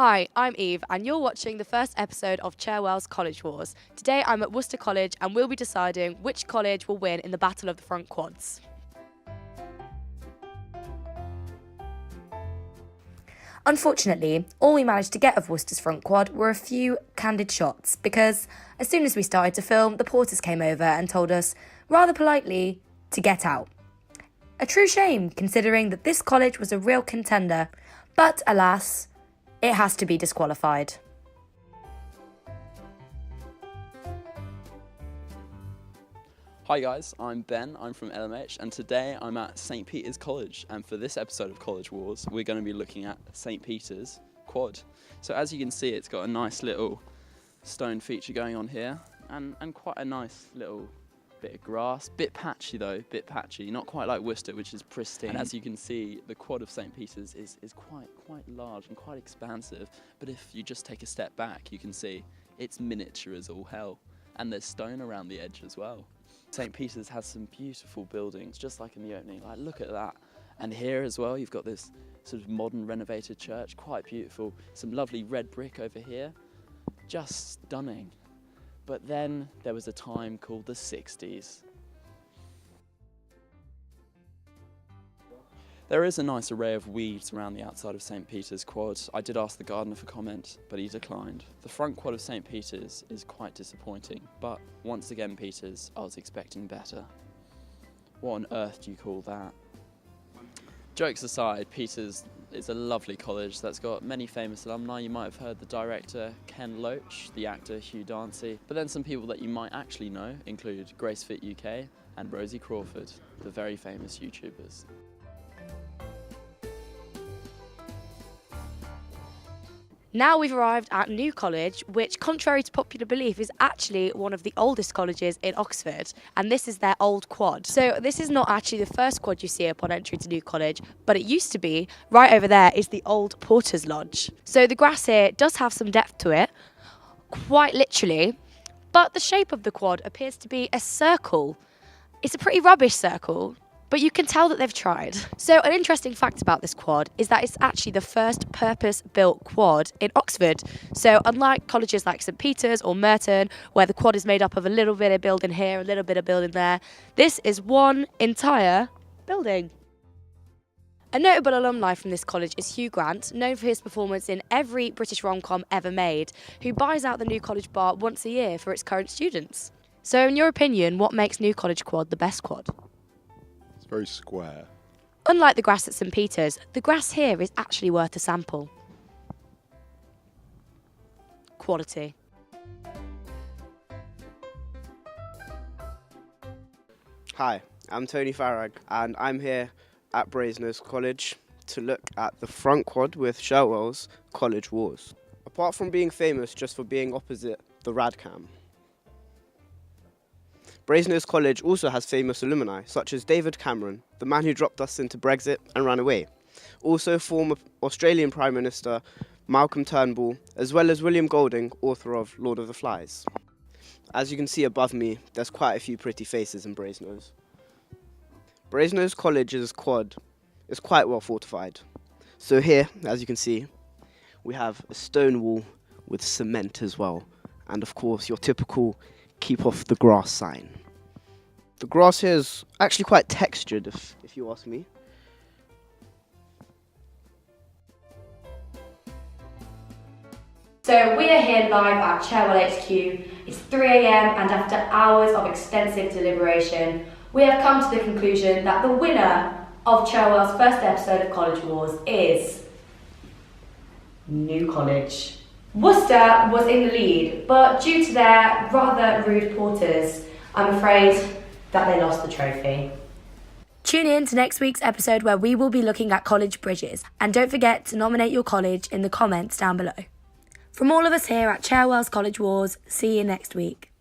Hi, I'm Eve, and you're watching the first episode of Cherwell's College Wars. Today I'm at Worcester College, and we'll be deciding which college will win in the Battle of the Front Quads. Unfortunately, all we managed to get of Worcester's front quad were a few candid shots, because as soon as we started to film, the porters came over and told us, rather politely, to get out. A true shame, considering that this college was a real contender, but alas, it has to be disqualified. Hi guys, I'm Ben, I'm from LMH, and today I'm at St. Peter's College, and for this episode of College Wars we're going to be looking at St. Peter's Quad. So as you can see, it's got a nice little stone feature going on here, and quite a nice little bit of grass. Bit patchy though, not quite like Worcester, which is pristine. And as you can see, the quad of St. Peter's is quite large and quite expansive, but if you just take a step back you can see it's miniature as all hell, and there's stone around the edge as well. St. Peter's has some beautiful buildings, just like in the opening. Like, look at that. And here as well, you've got this sort of modern renovated church, quite beautiful. Some lovely red brick over here, just stunning. But then there was a time called the 60s. There is a nice array of weeds around the outside of St. Peter's Quad. I did ask the gardener for comment, but he declined. The front quad of St. Peter's is quite disappointing, but once again, Peters, I was expecting better. What on earth do you call that? Jokes aside, Peters is a lovely college that's got many famous alumni. You might have heard the director Ken Loach, the actor Hugh Dancy, but then some people that you might actually know include Gracefit UK and Rosie Crawford, the very famous YouTubers. Now we've arrived at New College, which, contrary to popular belief, is actually one of the oldest colleges in Oxford, and this is their old quad. So this is not actually the first quad you see upon entry to New College, but it used to be. Right over there is the old Porter's Lodge. So the grass here does have some depth to it, quite literally, but the shape of the quad appears to be a circle. It's a pretty rubbish circle, but you can tell that they've tried. So an interesting fact about this quad is that it's actually the first purpose-built quad in Oxford. So unlike colleges like St. Peter's or Merton, where the quad is made up of a little bit of building here, a little bit of building there, this is one entire building. A notable alumni from this college is Hugh Grant, known for his performance in every British rom-com ever made, who buys out the New College bar once a year for its current students. So in your opinion, what makes New College Quad the best quad? Very square. Unlike the grass at St. Peter's, the grass here is actually worth a sample. Quality. Hi, I'm Tony Farag, and I'm here at Brasenose College to look at the front quad with Cherwell's College Wars. Apart from being famous just for being opposite the Radcam, Brasenose College also has famous alumni, such as David Cameron, the man who dropped us into Brexit and ran away. Also former Australian Prime Minister Malcolm Turnbull, as well as William Golding, author of Lord of the Flies. As you can see above me, there's quite a few pretty faces in Brasenose. Brasenose College's quad is quite well fortified. So here, as you can see, we have a stone wall with cement as well. And of course, your typical keep off the grass sign. The grass here is actually quite textured, if you ask me. So we are here live at Cherwell HQ. It's 3 AM, and after hours of extensive deliberation, we have come to the conclusion that the winner of Cherwell's first episode of College Wars is New College. Worcester was in the lead, but due to their rather rude porters, I'm afraid that they lost the trophy. Tune in to next week's episode where we will be looking at college bridges, and don't forget to nominate your college in the comments down below. From all of us here at Cherwell's College Wars, see you next week.